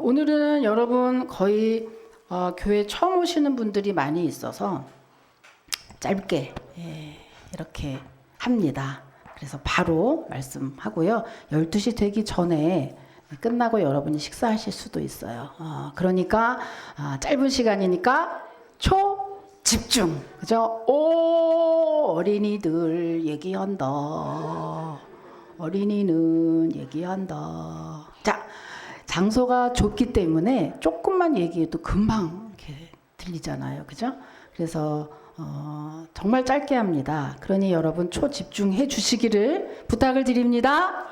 오늘은 여러분 거의 교회 처음 오시는 분들이 많이 있어서 짧게 이렇게 합니다. 그래서 바로 말씀하고요. 12시 되기 전에 끝나고 여러분이 식사하실 수도 있어요. 그러니까 짧은 시간이니까 초집중. 그죠? 오, 어린이들 얘기한다. 어린이는 얘기한다. 자, 장소가 좁기 때문에 조금만 얘기해도 금방 이렇게 들리잖아요. 그죠? 그래서 정말 짧게 합니다. 그러니 여러분 초집중해 주시기를 부탁을 드립니다.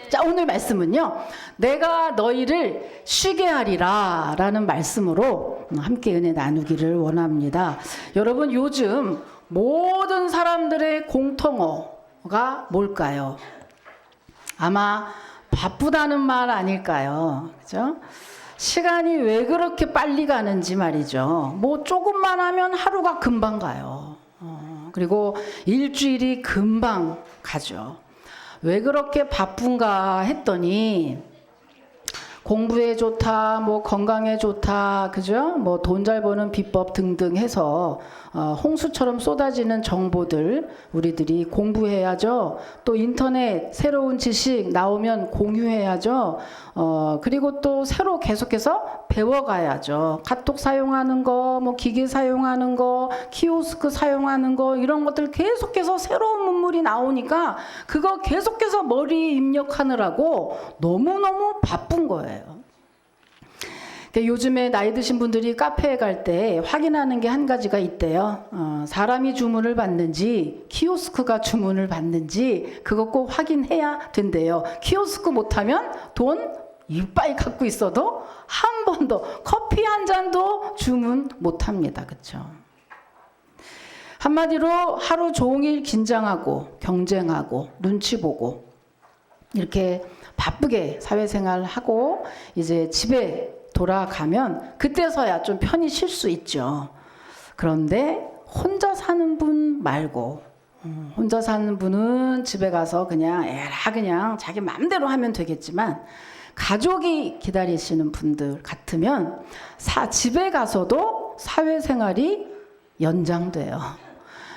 자, 오늘 말씀은요, 내가 너희를 쉬게 하리라 라는 말씀으로 함께 은혜 나누기를 원합니다. 여러분, 요즘 모든 사람들의 공통어가 뭘까요? 아마 바쁘다는 말 아닐까요? 그죠? 시간이 왜 그렇게 빨리 가는지 말이죠. 뭐 조금만 하면 하루가 금방 가요. 그리고 일주일이 금방 가죠. 왜 그렇게 바쁜가 했더니 공부에 좋다, 뭐 건강에 좋다, 그죠? 뭐 돈 잘 버는 비법 등등 해서 홍수처럼 쏟아지는 정보들 우리들이 공부해야죠. 또 인터넷 새로운 지식 나오면 공유해야죠. 그리고 또 새로 계속해서 배워가야죠. 카톡 사용하는 거, 뭐 기계 사용하는 거, 키오스크 사용하는 거 이런 것들 계속해서 새로운 문물이 나오니까 그거 계속해서 머리 입력하느라고 너무너무 바쁜 거예요. 요즘에 나이 드신 분들이 카페에 갈 때 확인하는 게 한 가지가 있대요. 사람이 주문을 받는지 키오스크가 주문을 받는지 그거 꼭 확인해야 된대요. 키오스크 못하면 돈 이빨 갖고 있어도 한 번도 커피 한 잔도 주문 못합니다. 그렇죠? 한마디로 하루 종일 긴장하고 경쟁하고 눈치 보고 이렇게 바쁘게 사회생활하고 이제 집에 돌아가면 그때서야 좀 편히 쉴 수 있죠. 그런데 혼자 사는 분 말고 혼자 사는 분은 집에 가서 그냥 그냥 자기 마음대로 하면 되겠지만 가족이 기다리시는 분들 같으면 집에 가서도 사회생활이 연장돼요.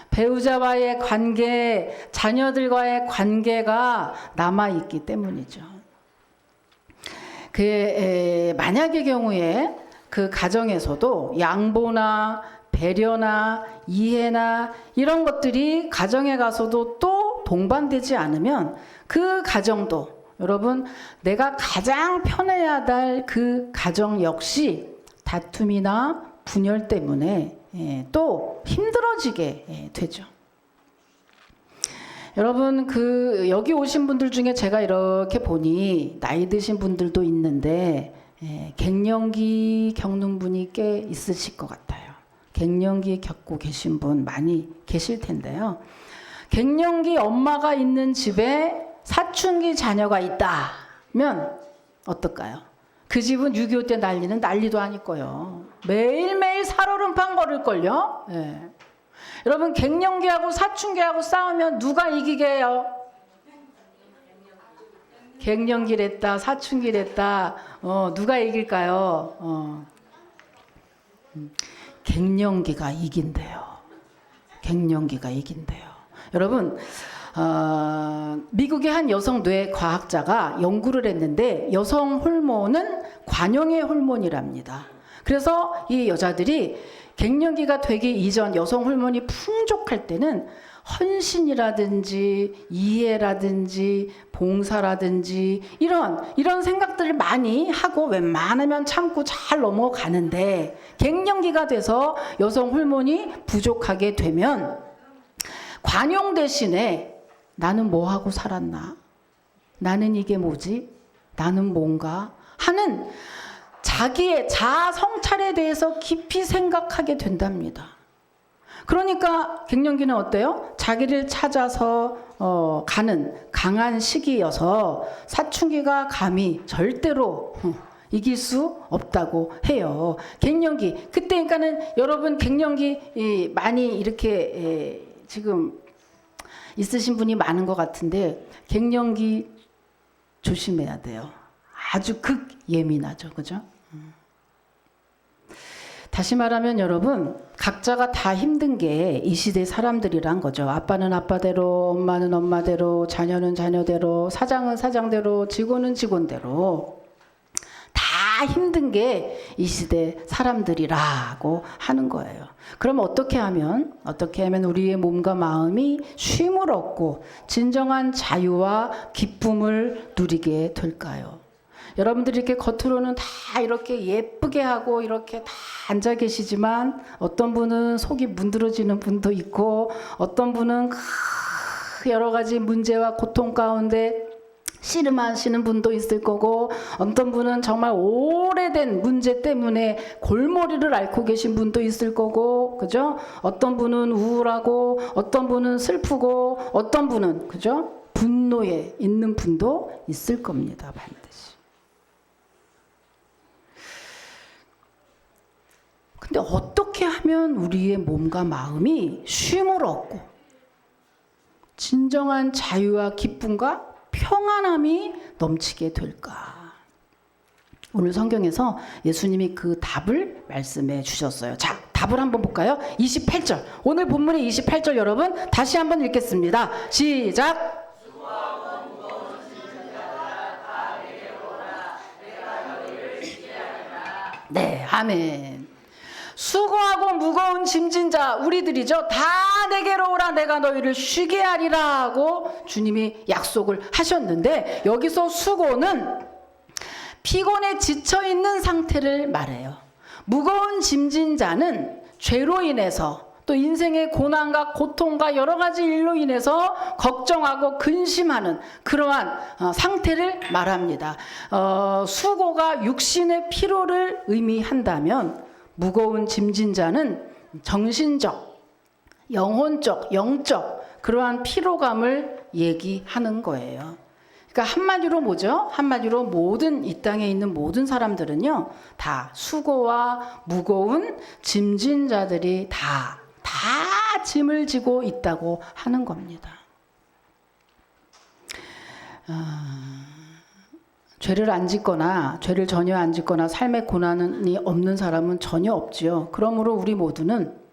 배우자와의 관계, 자녀들과의 관계가 남아있기 때문이죠. 만약의 경우에 그 가정에서도 양보나 배려나 이해나 이런 것들이 가정에 가서도 또 동반되지 않으면 그 가정도 여러분 내가 가장 편해야 될 그 가정 역시 다툼이나 분열 때문에 또 힘들어지게 되죠. 여러분 여기 오신 분들 중에 제가 이렇게 보니 나이 드신 분들도 있는데 갱년기 겪는 분이 꽤 있으실 것 같아요. 갱년기 겪고 계신 분 많이 계실 텐데요. 갱년기 엄마가 있는 집에 사춘기 자녀가 있다면 어떨까요? 그 집은 6.25 때 난리는 난리도 아닐 거예요. 매일매일 살얼음판 걸을걸요. 여러분 갱년기하고 사춘기하고 싸우면 누가 이기게요? 갱년기랬다 사춘기랬다 누가 이길까요? 갱년기가 이긴대요. 갱년기가 이긴대요. 여러분 미국의 한 여성 뇌 과학자가 연구를 했는데 여성 호르몬은 관용의 호르몬이랍니다. 그래서 이 여자들이 갱년기가 되기 이전 여성 호르몬이 풍족할 때는 헌신이라든지 이해라든지 봉사라든지 이런 생각들을 많이 하고 웬만하면 참고 잘 넘어가는데 갱년기가 돼서 여성 호르몬이 부족하게 되면 관용 대신에 나는 뭐 하고 살았나? 나는 이게 뭐지? 나는 뭔가? 하는 자기의 자아 성찰에 대해서 깊이 생각하게 된답니다. 그러니까 갱년기는 어때요? 자기를 찾아서 가는 강한 시기여서 사춘기가 감히 절대로 이길 수 없다고 해요. 갱년기 그때니까는 여러분 갱년기 많이 이렇게 지금 있으신 분이 많은 것 같은데 갱년기 조심해야 돼요. 아주 극 예민하죠. 그죠? 다시 말하면 여러분, 각자가 다 힘든 게 이 시대 사람들이란 거죠. 아빠는 아빠대로, 엄마는 엄마대로, 자녀는 자녀대로, 사장은 사장대로, 직원은 직원대로 다 힘든 게 이 시대 사람들이라고 하는 거예요. 그럼 어떻게 하면 우리의 몸과 마음이 쉼을 얻고 진정한 자유와 기쁨을 누리게 될까요? 여러분들이 이렇게 겉으로는 다 이렇게 예쁘게 하고 이렇게 다 앉아 계시지만 어떤 분은 속이 문드러지는 분도 있고 어떤 분은 여러 가지 문제와 고통 가운데 씨름하시는 분도 있을 거고 어떤 분은 정말 오래된 문제 때문에 골머리를 앓고 계신 분도 있을 거고 그죠? 어떤 분은 우울하고 어떤 분은 슬프고 어떤 분은 그죠? 분노에 있는 분도 있을 겁니다. 반드시. 근데 어떻게 하면 우리의 몸과 마음이 쉼을 얻고 진정한 자유와 기쁨과 평안함이 넘치게 될까? 오늘 성경에서 예수님이 그 답을 말씀해 주셨어요. 자, 답을 한번 볼까요? 28절. 오늘 본문의 28절 여러분 다시 한번 읽겠습니다. 시작. 네, 아멘. 수고하고 무거운 짐진 자 우리들이죠. 다 내게로 오라 내가 너희를 쉬게 하리라 하고 주님이 약속을 하셨는데 여기서 수고는 피곤에 지쳐있는 상태를 말해요. 무거운 짐진 자는 죄로 인해서 또 인생의 고난과 고통과 여러 가지 일로 인해서 걱정하고 근심하는 그러한 상태를 말합니다. 수고가 육신의 피로를 의미한다면 무거운 짐진 자는 정신적, 영혼적, 영적 그러한 피로감을 얘기하는 거예요. 그러니까 한마디로 뭐죠? 한마디로 이 땅에 있는 모든 사람들은요, 다 수고와 무거운 짐진 자들이 다 짐을 지고 있다고 하는 겁니다. 죄를 안 짓거나 죄를 전혀 안 짓거나 삶의 고난이 없는 사람은 전혀 없지요. 그러므로 우리 모두는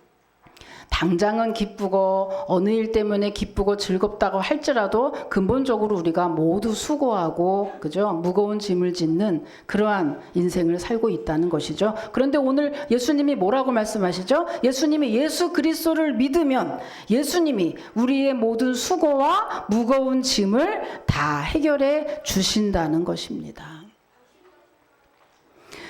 당장은 기쁘고 어느 일 때문에 기쁘고 즐겁다고 할지라도 근본적으로 우리가 모두 수고하고 그죠? 무거운 짐을 짓는 그러한 인생을 살고 있다는 것이죠. 그런데 오늘 예수님이 뭐라고 말씀하시죠? 예수님이 예수 그리스도를 믿으면 예수님이 우리의 모든 수고와 무거운 짐을 다 해결해 주신다는 것입니다.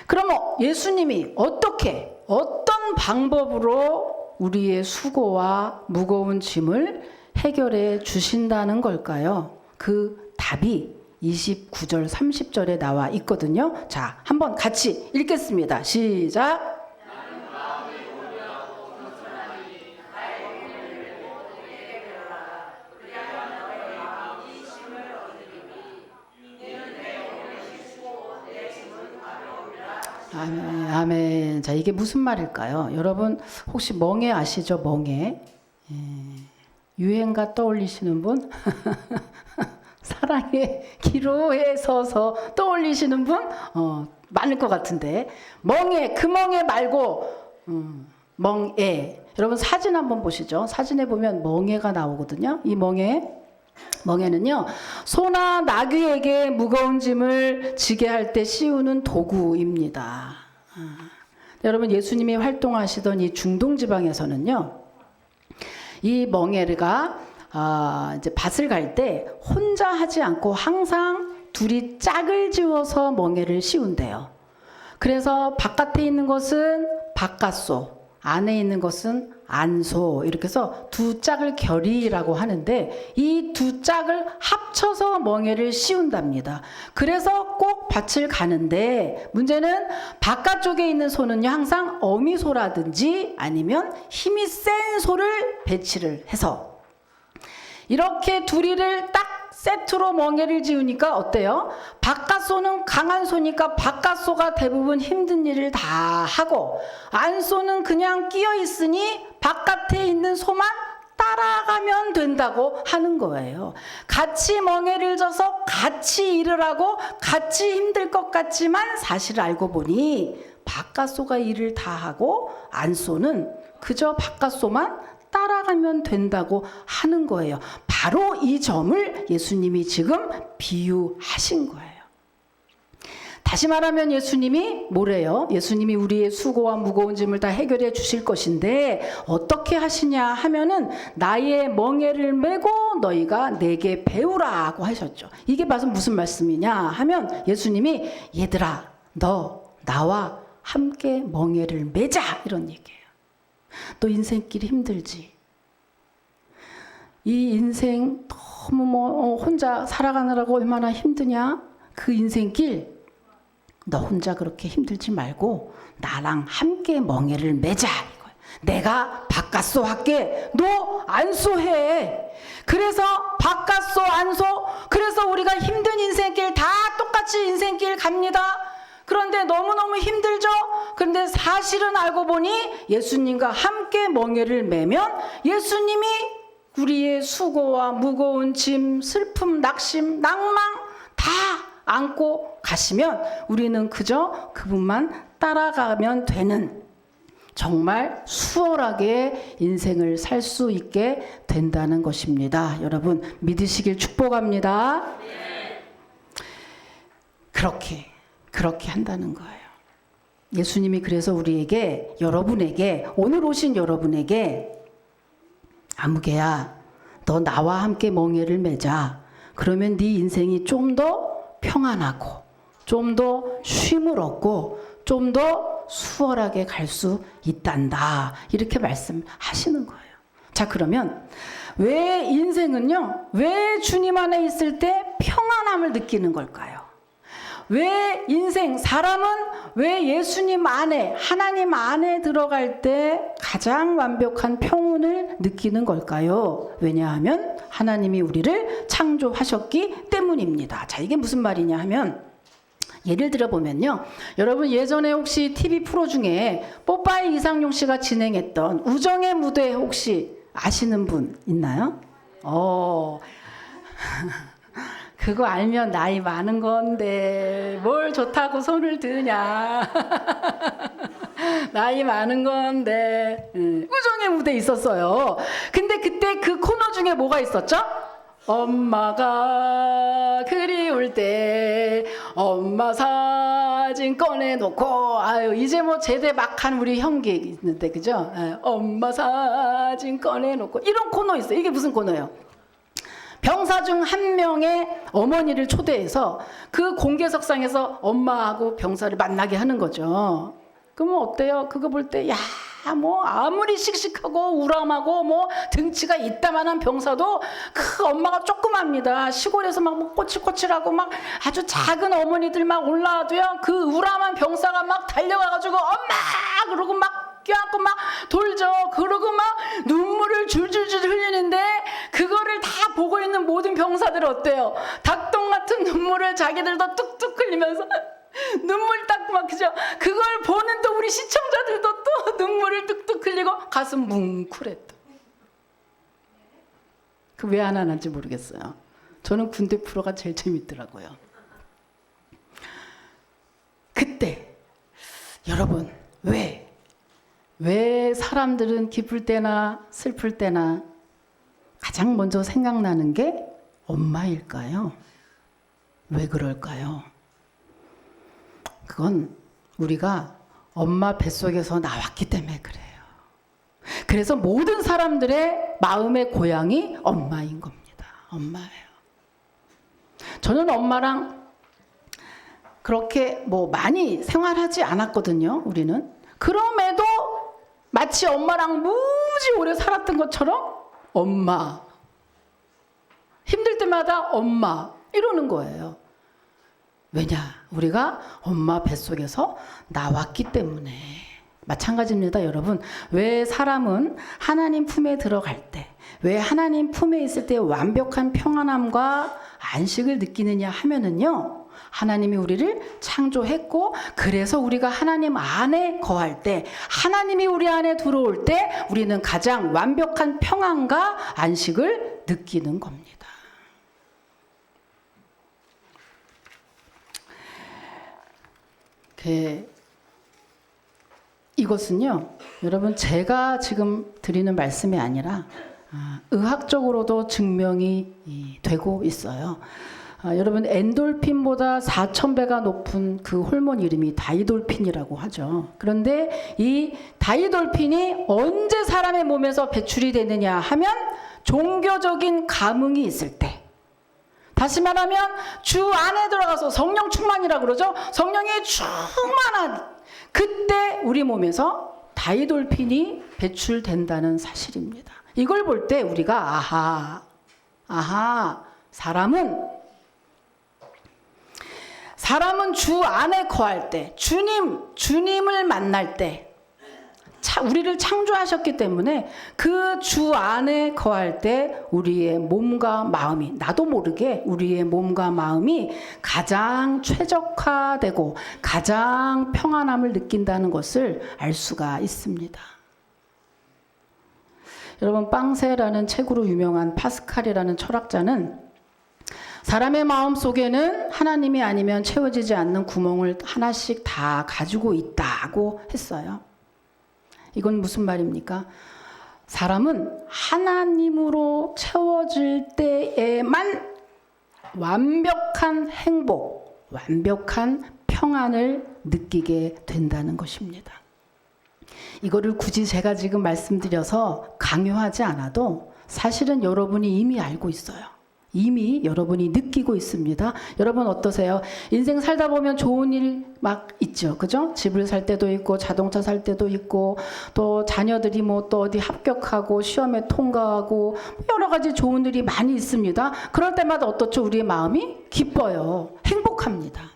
그러면 예수님이 어떤 방법으로 우리의 수고와 무거운 짐을 해결해 주신다는 걸까요? 그 답이 29절 30절에 나와 있거든요. 자, 한번 같이 읽겠습니다. 시작. 아멘, 아멘. 자, 이게 무슨 말일까요? 여러분 혹시 멍에 아시죠? 멍에. 예. 유행가 떠올리시는 분? 사랑의 기로에 서서 떠올리시는 분? 많을 것 같은데. 멍에, 그 멍에 말고 멍에. 여러분 사진 한번 보시죠. 사진에 보면 멍에가 나오거든요. 이 멍에는요, 소나 나귀에게 무거운 짐을 지게 할 때 씌우는 도구입니다. 여러분 예수님이 활동하시던 이 중동 지방에서는요, 이 멍에가 이제 밭을 갈 때 혼자 하지 않고 항상 둘이 짝을 지어서 멍에를 씌운대요. 그래서 바깥에 있는 것은 바깥소, 안에 있는 것은 안소, 이렇게 해서 두 짝을 결의라고 하는데 이 두 짝을 합쳐서 멍에를 씌운답니다. 그래서 꼭 밭을 가는데 문제는 바깥쪽에 있는 소는요, 항상 어미소라든지 아니면 힘이 센 소를 배치를 해서 이렇게 둘이를 딱 세트로 멍에를 지으니까 어때요? 바깥소는 강한 소니까 바깥소가 대부분 힘든 일을 다 하고 안소는 그냥 끼어 있으니 바깥에 있는 소만 딱 따라가면 된다고 하는 거예요. 같이 멍에를 져서 같이 일을 하고 같이 힘들 것 같지만 사실 알고 보니 바깥소가 일을 다 하고 안소는 그저 바깥소만 따라가면 된다고 하는 거예요. 바로 이 점을 예수님이 지금 비유하신 거예요. 다시 말하면 예수님이 뭐래요? 예수님이 우리의 수고와 무거운 짐을 다 해결해 주실 것인데 어떻게 하시냐 하면은 나의 멍에를 메고 너희가 내게 배우라고 하셨죠. 이게 무슨 말씀이냐 하면 예수님이 얘들아 너 나와 함께 멍에를 메자 이런 얘기예요. 너 인생길이 힘들지? 이 인생 너무 혼자 살아가느라고 얼마나 힘드냐? 그 인생길 너 혼자 그렇게 힘들지 말고 나랑 함께 멍에를 메자 이거예요. 내가 바깥소 할게. 너 안소 해. 그래서 바깥소 안소. 그래서 우리가 힘든 인생길 다 똑같이 인생길 갑니다. 그런데 너무너무 힘들죠? 그런데 사실은 알고 보니 예수님과 함께 멍에를 메면 예수님이 우리의 수고와 무거운 짐, 슬픔, 낙심, 낭망 다 안고 가시면 우리는 그저 그분만 따라가면 되는 정말 수월하게 인생을 살 수 있게 된다는 것입니다. 여러분 믿으시길 축복합니다. 그렇게 한다는 거예요. 예수님이 그래서 우리에게 여러분에게 오늘 오신 여러분에게 아무개야 너 나와 함께 멍에를 메자. 그러면 네 인생이 좀 더 평안하고 좀 더 쉼을 얻고 좀 더 수월하게 갈 수 있단다. 이렇게 말씀하시는 거예요. 자 그러면 왜 인생은요? 왜 주님 안에 있을 때 평안함을 느끼는 걸까요? 왜 인생 사람은 왜 예수님 안에 하나님 안에 들어갈 때 가장 완벽한 평온을 느끼는 걸까요? 왜냐하면 하나님이 우리를 창조하셨기 때문입니다. 자 이게 무슨 말이냐 하면 예를 들어 보면요. 여러분 예전에 혹시 TV 프로 중에 뽀빠이 이상용 씨가 진행했던 우정의 무대 혹시 아시는 분 있나요? 그거 알면 나이 많은 건데 뭘 좋다고 손을 드냐. 나이 많은 건데 우정의 무대 있었어요. 근데 그때 그 코너 중에 뭐가 있었죠? 엄마가 그리울 때 엄마 사진 꺼내놓고 아유 이제 뭐 제대 막한 우리 형기 있는데 그죠? 엄마 사진 꺼내놓고 이런 코너 있어요. 이게 무슨 코너예요? 병사 중 한 명의 어머니를 초대해서 그 공개석상에서 엄마하고 병사를 만나게 하는 거죠. 그러면 어때요? 그거 볼 때 야 뭐 아무리 씩씩하고 우람하고 뭐 등치가 있다만한 병사도 그 엄마가 조그맣니다. 시골에서 막 뭐 꼬칠꼬칠하고 막 아주 작은 어머니들 막 올라와도요 그 우람한 병사가 막 달려가가지고 엄마 그러고 막 껴안고 막 돌죠. 그러고 막 눈물을 줄줄줄 흘리는데 그거를 다 보고 있는 모든 병사들은 어때요? 닭똥 같은 눈물을 자기들도 뚝뚝 흘리면서 눈물 딱 막 그죠? 그걸 보는 또 우리 시청자들도 또 눈물을 뚝뚝 흘리고 가슴 뭉클했다. 그 왜 안 하는지 모르겠어요. 저는 군대 프로가 제일 재밌더라고요. 그때 여러분 왜 사람들은 기쁠 때나 슬플 때나 가장 먼저 생각나는 게 엄마일까요? 왜 그럴까요? 그건 우리가 엄마 뱃속에서 나왔기 때문에 그래요. 그래서 모든 사람들의 마음의 고향이 엄마인 겁니다. 엄마예요. 저는 엄마랑 그렇게 뭐 많이 생활하지 않았거든요. 우리는. 그럼에도 마치 엄마랑 무지 오래 살았던 것처럼 엄마. 힘들 때마다 엄마 이러는 거예요. 왜냐? 우리가 엄마 뱃속에서 나왔기 때문에. 마찬가지입니다, 여러분. 왜 사람은 하나님 품에 들어갈 때, 왜 하나님 품에 있을 때 완벽한 평안함과 안식을 느끼느냐 하면은요, 하나님이 우리를 창조했고, 그래서 우리가 하나님 안에 거할 때, 하나님이 우리 안에 들어올 때 우리는 가장 완벽한 평안과 안식을 느끼는 겁니다. 이것은요, 여러분, 제가 지금 드리는 말씀이 아니라 의학적으로도 증명이 되고 있어요. 여러분, 엔돌핀보다 4,000배가 높은 그 호르몬 이름이 다이돌핀이라고 하죠. 그런데 이 다이돌핀이 언제 사람의 몸에서 배출이 되느냐 하면 종교적인 감흥이 있을 때, 다시 말하면 주 안에 들어가서 성령 충만이라고 그러죠. 성령이 충만한 그때 우리 몸에서 다이돌핀이 배출된다는 사실입니다. 이걸 볼 때 우리가 사람은 주 안에 거할 때, 주님을 만날 때, 우리를 창조하셨기 때문에 그 주 안에 거할 때 우리의 몸과 마음이, 나도 모르게 우리의 몸과 마음이 가장 최적화되고 가장 평안함을 느낀다는 것을 알 수가 있습니다. 여러분, 빵세라는 책으로 유명한 파스칼이라는 철학자는 사람의 마음 속에는 하나님이 아니면 채워지지 않는 구멍을 하나씩 다 가지고 있다고 했어요. 이건 무슨 말입니까? 사람은 하나님으로 채워질 때에만 완벽한 행복, 완벽한 평안을 느끼게 된다는 것입니다. 이거를 굳이 제가 지금 말씀드려서 강요하지 않아도 사실은 여러분이 이미 알고 있어요. 이미 여러분이 느끼고 있습니다. 여러분 어떠세요? 인생 살다 보면 좋은 일 막 있죠. 그죠? 집을 살 때도 있고, 자동차 살 때도 있고, 또 자녀들이 뭐 또 어디 합격하고, 시험에 통과하고, 여러 가지 좋은 일이 많이 있습니다. 그럴 때마다 어떻죠? 우리의 마음이 기뻐요. 행복합니다.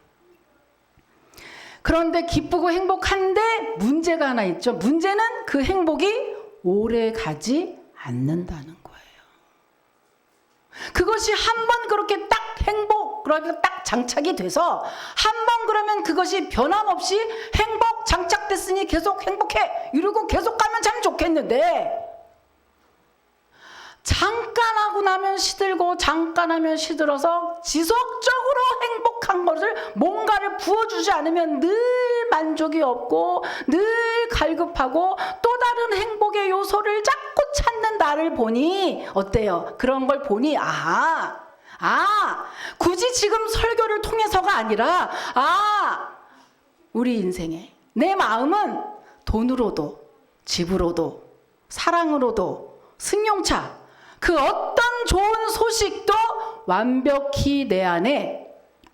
그런데 기쁘고 행복한데 문제가 하나 있죠. 문제는 그 행복이 오래 가지 않는다는 거예요. 그것이 한 번 그렇게 딱 그렇게 딱 장착이 돼서 한 번 그러면 그것이 변함없이 행복 장착됐으니 계속 행복해 이러고 계속 가면 참 좋겠는데, 잠깐 하고 나면 시들고 잠깐 하면 시들어서 지속적으로 행복한 것을 뭔가를 부어주지 않으면 늘 만족이 없고 늘 갈급하고 또 다른 행복의 요소를 자꾸 찾는 나를 보니 어때요? 그런 걸 보니 굳이 지금 설교를 통해서가 아니라 우리 인생에 내 마음은 돈으로도 집으로도 사랑으로도 승용차 그 어떤 좋은 소식도 완벽히 내 안에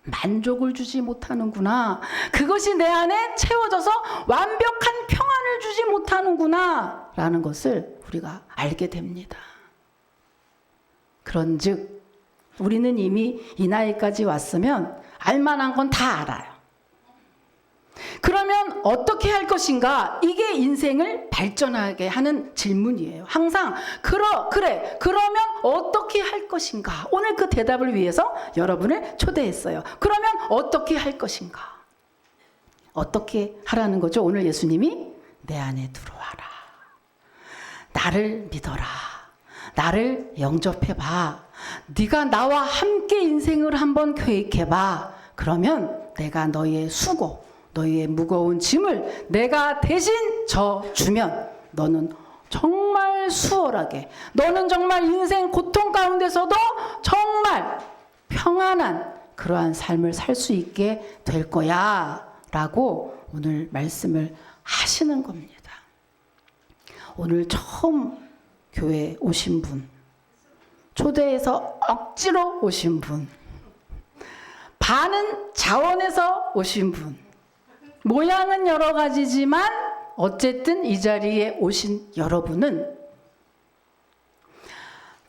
만족을 주지 못하는구나. 그것이 내 안에 채워져서 완벽한 평안을 주지 못하는구나 라는 것을 우리가 알게 됩니다. 그런즉 우리는 이미 이 나이까지 왔으면 알만한 건 다 알아요. 그러면 어떻게 할 것인가? 이게 인생을 발전하게 하는 질문이에요. 항상 그러면 어떻게 할 것인가? 오늘 그 대답을 위해서 여러분을 초대했어요. 그러면 어떻게 할 것인가? 어떻게 하라는 거죠? 오늘 예수님이 내 안에 들어와라. 나를 믿어라. 나를 영접해봐. 네가 나와 함께 인생을 한번 계획해봐. 그러면 내가 너의 수고, 너의 무거운 짐을 내가 대신 져주면 너는 정말 수월하게, 너는 정말 인생 고통 가운데서도 정말 평안한 그러한 삶을 살 수 있게 될 거야 라고 오늘 말씀을 하시는 겁니다. 오늘 처음 교회에 오신 분, 초대해서 억지로 오신 분, 반은 자원해서 오신 분, 모양은 여러 가지지만 어쨌든 이 자리에 오신 여러분은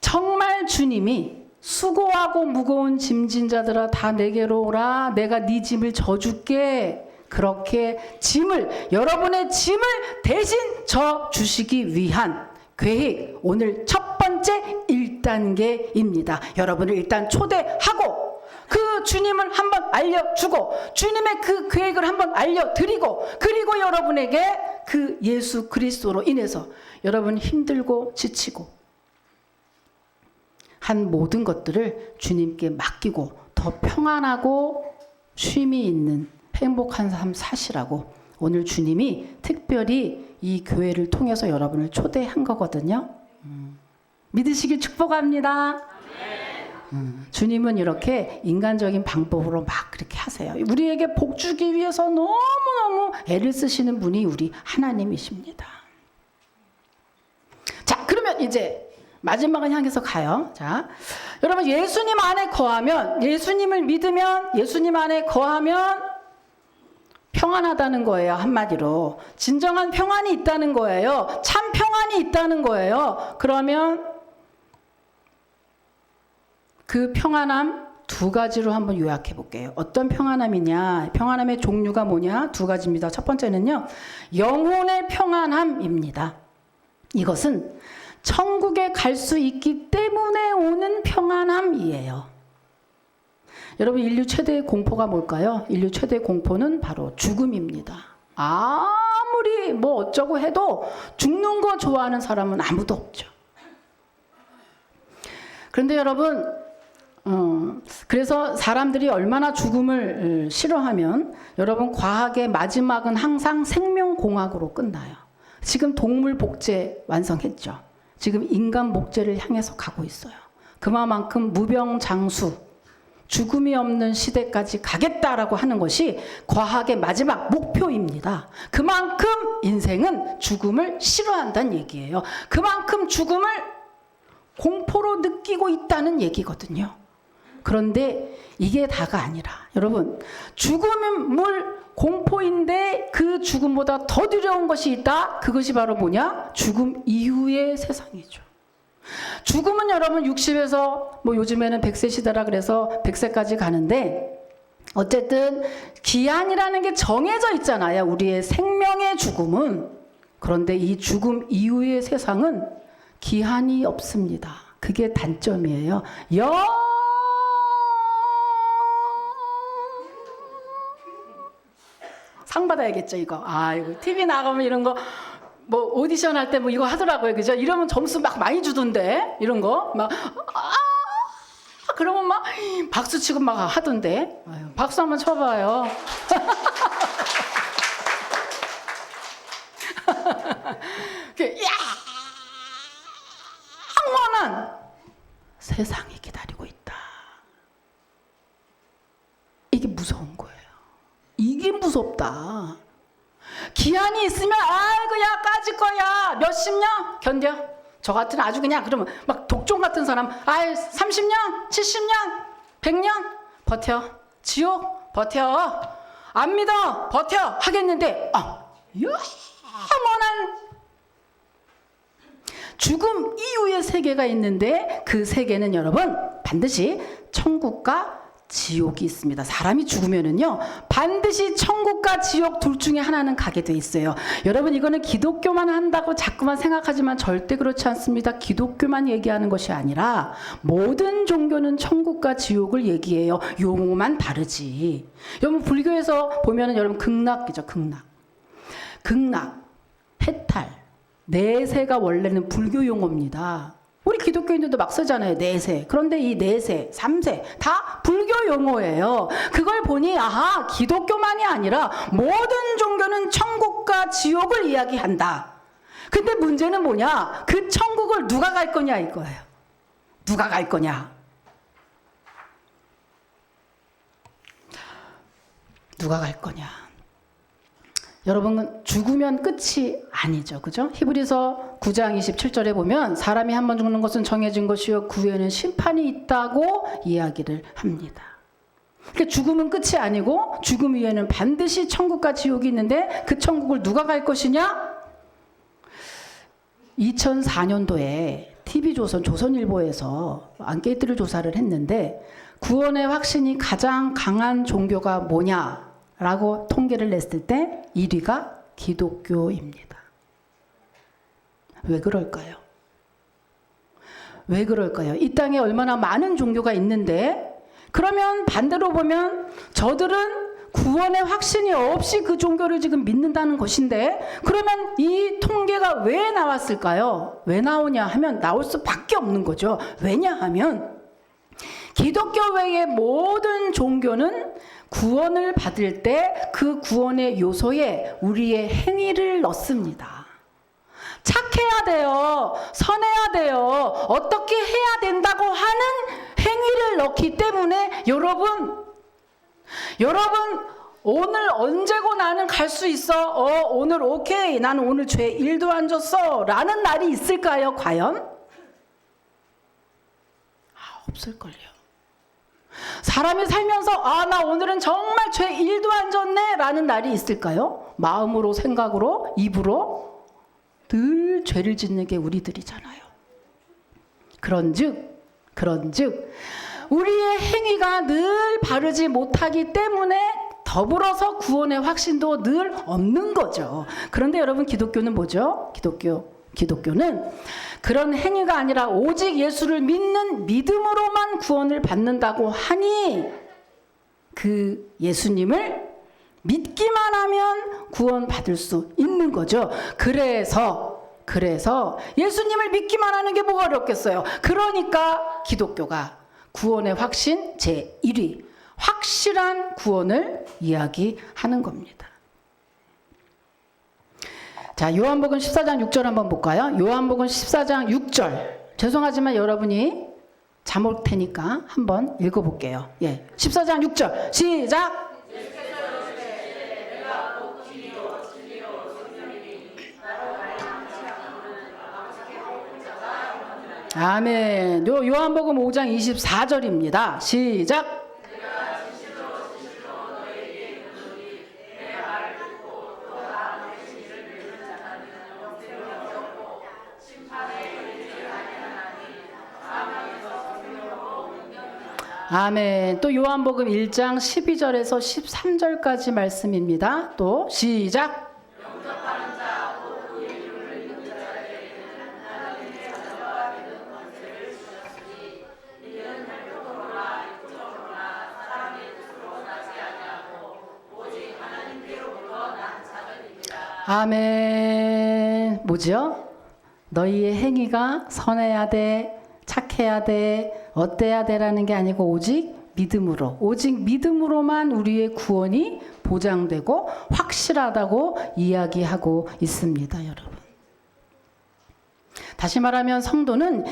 정말 주님이 수고하고 무거운 짐진 자들아 다 내게로 오라. 내가 네 짐을 져줄게. 그렇게 여러분의 짐을 대신 져주시기 위한 계획, 오늘 첫 번째 1단계입니다. 여러분을 일단 초대하고 그 주님을 한번 알려주고 주님의 그 계획을 한번 알려드리고 그리고 여러분에게 그 예수 그리스도로 인해서 여러분 힘들고 지치고 한 모든 것들을 주님께 맡기고 더 평안하고 쉼이 있는 행복한 삶 사시라고 오늘 주님이 특별히 이 교회를 통해서 여러분을 초대한 거거든요. 믿으시길 축복합니다. 주님은 이렇게 인간적인 방법으로 막 그렇게 하세요. 우리에게 복 주기 위해서 너무너무 애를 쓰시는 분이 우리 하나님이십니다. 자, 그러면 이제 마지막을 향해서 가요. 자, 여러분 예수님 안에 거하면, 예수님을 믿으면, 예수님 안에 거하면 평안하다는 거예요. 한마디로 진정한 평안이 있다는 거예요. 참 평안이 있다는 거예요. 그러면 그 평안함 두 가지로 한번 요약해 볼게요. 어떤 평안함이냐? 평안함의 종류가 뭐냐? 두 가지입니다. 첫 번째는요, 영혼의 평안함입니다. 이것은 천국에 갈 수 있기 때문에 오는 평안함이에요. 여러분, 인류 최대의 공포가 뭘까요? 인류 최대의 공포는 바로 죽음입니다. 아무리 뭐 어쩌고 해도 죽는 거 좋아하는 사람은 아무도 없죠. 그런데 여러분, 그래서 사람들이 얼마나 죽음을 싫어하면 여러분 과학의 마지막은 항상 생명공학으로 끝나요. 지금 동물 복제 완성했죠. 지금 인간 복제를 향해서 가고 있어요. 그만큼 무병장수, 죽음이 없는 시대까지 가겠다라고 하는 것이 과학의 마지막 목표입니다. 그만큼 인생은 죽음을 싫어한다는 얘기예요. 그만큼 죽음을 공포로 느끼고 있다는 얘기거든요. 그런데 이게 다가 아니라 여러분, 죽음은 공포인데 그 죽음보다 더 두려운 것이 있다. 그것이 바로 뭐냐? 죽음 이후의 세상이죠. 죽음은 여러분 60에서 뭐 요즘에는 100세 시대라 그래서 100세까지 가는데 어쨌든 기한이라는 게 정해져 있잖아요. 우리의 생명의 죽음은. 그런데 이 죽음 이후의 세상은 기한이 없습니다. 그게 단점이에요. 상 받아야겠죠, 이거. 아, 이거 TV 나가면 이런 거, 뭐 오디션 할 때 뭐 이거 하더라고요. 그죠? 이러면 점수 막 많이 주던데, 이런 거. 막, 그러면 막 박수 치고 막 하던데. 아유, 박수 한번 쳐봐요. 영원한 세상이 기다리고 있다. 이게 무서운 거예요. 이게 무섭다. 기한이 있으면 아이고 야 까짓 거야. 몇십 년 견뎌. 저 같은 아주 그냥 그러면 막 독종 같은 사람 30년 70년 100년 버텨. 지옥 버텨. 안 믿어 버텨 하겠는데 영원한 죽음 이후의 세계가 있는데 그 세계는 여러분 반드시 천국과 지옥이 있습니다. 사람이 죽으면은요 반드시 천국과 지옥 둘 중에 하나는 가게 돼 있어요. 여러분 이거는 기독교만 한다고 자꾸만 생각하지만 절대 그렇지 않습니다. 기독교만 얘기하는 것이 아니라 모든 종교는 천국과 지옥을 얘기해요. 용어만 다르지. 여러분 불교에서 보면은 여러분 극락이죠. 극락, 해탈, 내세가 원래는 불교 용어입니다. 우리 기독교인들도 막 쓰잖아요. 내세. 그런데 이 내세, 삼세 다 불교 용어예요. 그걸 보니 아하, 기독교만이 아니라 모든 종교는 천국과 지옥을 이야기한다. 근데 문제는 뭐냐? 그 천국을 누가 갈 거냐 이거예요. 누가 갈 거냐? 누가 갈 거냐? 여러분 죽으면 끝이 아니죠. 그죠? 히브리서 9장 27절에 보면 사람이 한 번 죽는 것은 정해진 것이요 그 후에는 심판이 있다고 이야기를 합니다. 그러니까 죽음은 끝이 아니고 죽음 위에는 반드시 천국과 지옥이 있는데 그 천국을 누가 갈 것이냐? 2004년도에 TV조선 조선일보에서 앙케이트를 조사를 했는데 구원의 확신이 가장 강한 종교가 뭐냐? 라고 통계를 냈을 때 1위가 기독교입니다. 왜 그럴까요? 왜 그럴까요? 이 땅에 얼마나 많은 종교가 있는데 그러면 반대로 보면 저들은 구원의 확신이 없이 그 종교를 지금 믿는다는 것인데, 그러면 이 통계가 왜 나왔을까요? 왜 나오냐 하면 나올 수밖에 없는 거죠. 왜냐하면 기독교 외의 모든 종교는 구원을 받을 때 그 구원의 요소에 우리의 행위를 넣습니다. 착해야 돼요. 선해야 돼요. 어떻게 해야 된다고 하는 행위를 넣기 때문에 여러분 오늘 언제고 나는 갈 수 있어. 오늘 오케이. 나는 오늘 죄 1도 안 졌어. 라는 날이 있을까요? 과연? 없을걸요. 사람이 살면서 나 오늘은 정말 죄 1도 안 졌네 라는 날이 있을까요? 마음으로, 생각으로, 입으로 늘 죄를 짓는 게 우리들이잖아요. 그런즉 우리의 행위가 늘 바르지 못하기 때문에 더불어서 구원의 확신도 늘 없는 거죠. 그런데 여러분, 기독교는 뭐죠? 기독교는 그런 행위가 아니라 오직 예수를 믿는 믿음으로만 구원을 받는다고 하니, 그 예수님을 믿기만 하면 구원받을 수 있는 거죠. 그래서 예수님을 믿기만 하는 게 뭐가 어렵겠어요. 그러니까 기독교가 구원의 확신 제1위, 확실한 구원을 이야기하는 겁니다. 자, 요한복음 14장 6절 한번 볼까요? 요한복음 14장 6절. 죄송하지만 여러분이 잠올 테니까 한번 읽어볼게요. 14장 6절 시작. 아멘. 요한복음 5장 24절입니다. 시작. 아멘. 또 요한복음 1장 12절에서 13절까지 말씀입니다. 또 시작. 아멘. 뭐죠? 너희의 행위가 선해야 돼, 착해야 돼, 어때야 돼라는 게 아니고 오직 믿음으로만 우리의 구원이 보장되고 확실하다고 이야기하고 있습니다, 여러분. 다시 말하면 성도는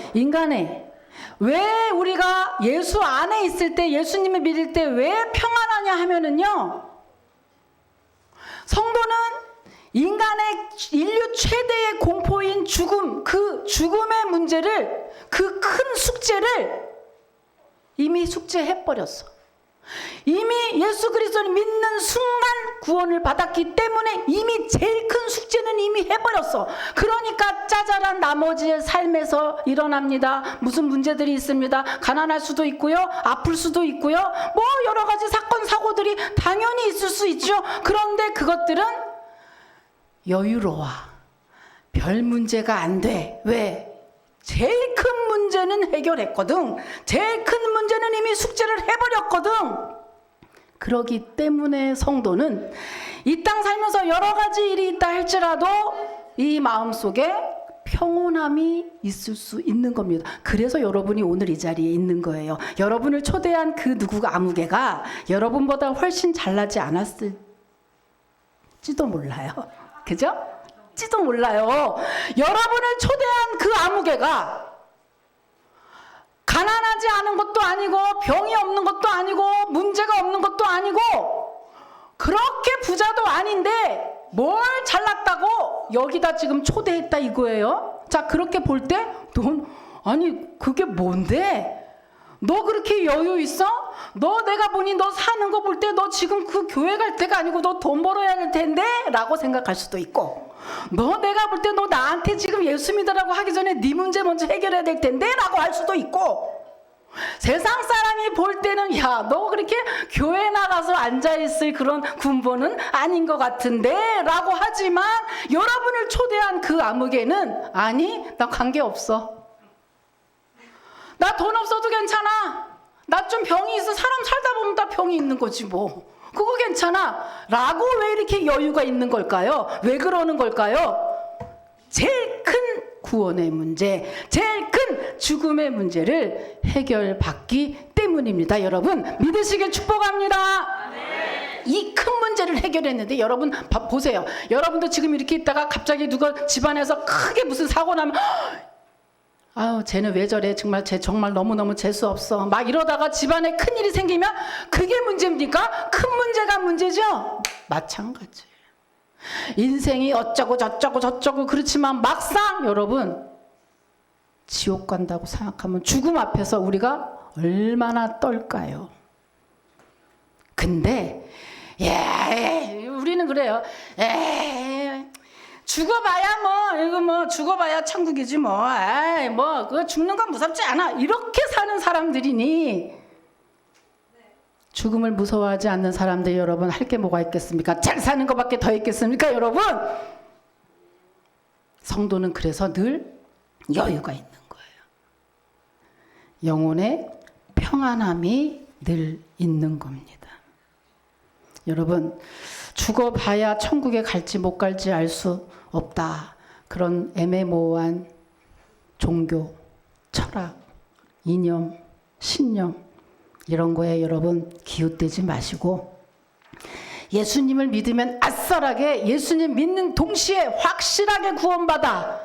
왜 우리가 예수 안에 있을 때, 예수님을 믿을 때 왜 평안하냐 하면은요, 성도는 인간의 인류 최대의 공포인 죽음, 그 죽음의 문제를, 그 큰 숙제를 이미 숙제해버렸어. 이미 예수 그리스도를 믿는 순간 구원을 받았기 때문에 이미 제일 큰 숙제는 이미 해버렸어. 그러니까 짜잘한 나머지의 삶에서 일어납니다. 무슨 문제들이 있습니다. 가난할 수도 있고요, 아플 수도 있고요, 뭐 여러 가지 사건 사고들이 당연히 있을 수 있죠. 그런데 그것들은 여유로워. 별 문제가 안 돼. 왜? 제일 큰 문제는 해결했거든. 제일 큰 문제는 이미 숙제를 해버렸거든. 그러기 때문에 성도는 이 땅 살면서 여러 가지 일이 있다 할지라도 이 마음속에 평온함이 있을 수 있는 겁니다. 그래서 여러분이 오늘 이 자리에 있는 거예요. 여러분을 초대한 그 누구가 아무개가 여러분보다 훨씬 잘나지 않았을지도 몰라요. 그죠? 지도 몰라요. 여러분을 초대한 그 아무개가 가난하지 않은 것도 아니고 병이 없는 것도 아니고 문제가 없는 것도 아니고 그렇게 부자도 아닌데 뭘 잘났다고 여기다 지금 초대했다 이거예요. 자, 그렇게 볼 때 넌 아니 그게 뭔데? 너 그렇게 여유 있어? 너 내가 보니 너 사는 거 볼 때 너 지금 그 교회 갈 때가 아니고 너 돈 벌어야 할 텐데? 라고 생각할 수도 있고, 너 내가 볼 때 너 나한테 지금 예수 믿으라고 하기 전에 네 문제 먼저 해결해야 될 텐데? 라고 할 수도 있고, 세상 사람이 볼 때는 야, 너 그렇게 교회 나가서 앉아있을 그런 군보는 아닌 것 같은데? 라고 하지만 여러분을 초대한 그 아무개는 아니, 나 관계없어. 나 돈 없어도 괜찮아. 나 좀 병이 있어. 사람 살다 보면 다 병이 있는 거지 뭐. 그거 괜찮아. 라고 왜 이렇게 여유가 있는 걸까요? 왜 그러는 걸까요? 제일 큰 구원의 문제, 제일 큰 죽음의 문제를 해결받기 때문입니다. 여러분 믿으시길 축복합니다. 이 큰 문제를 해결했는데 여러분 보세요. 여러분도 지금 이렇게 있다가 갑자기 누가 집안에서 크게 무슨 사고 나면 아유 쟤는 왜 저래, 정말 쟤 정말 너무너무 재수 없어 막 이러다가 집안에 큰일이 생기면 그게 문제입니까? 큰 문제가 문제죠. 마찬가지. 인생이 어쩌고 저쩌고 그렇지만 막상 여러분 지옥 간다고 생각하면 죽음 앞에서 우리가 얼마나 떨까요? 근데 우리는 그래요. 죽어봐야 뭐 이거 뭐 죽어봐야 천국이지 뭐. 뭐 그거 죽는 건 무섭지 않아. 이렇게 사는 사람들이니 죽음을 무서워하지 않는 사람들 여러분 할 게 뭐가 있겠습니까? 잘 사는 것밖에 더 있겠습니까, 여러분? 성도는 그래서 늘 여유가 있는 거예요. 영혼의 평안함이 늘 있는 겁니다. 여러분 죽어봐야 천국에 갈지 못 갈지 알 수 없다. 그런 애매모호한 종교, 철학, 이념, 신념 이런 거에 여러분 기웃대지 마시고 예수님을 믿으면 아싸라게 예수님 믿는 동시에 확실하게 구원받아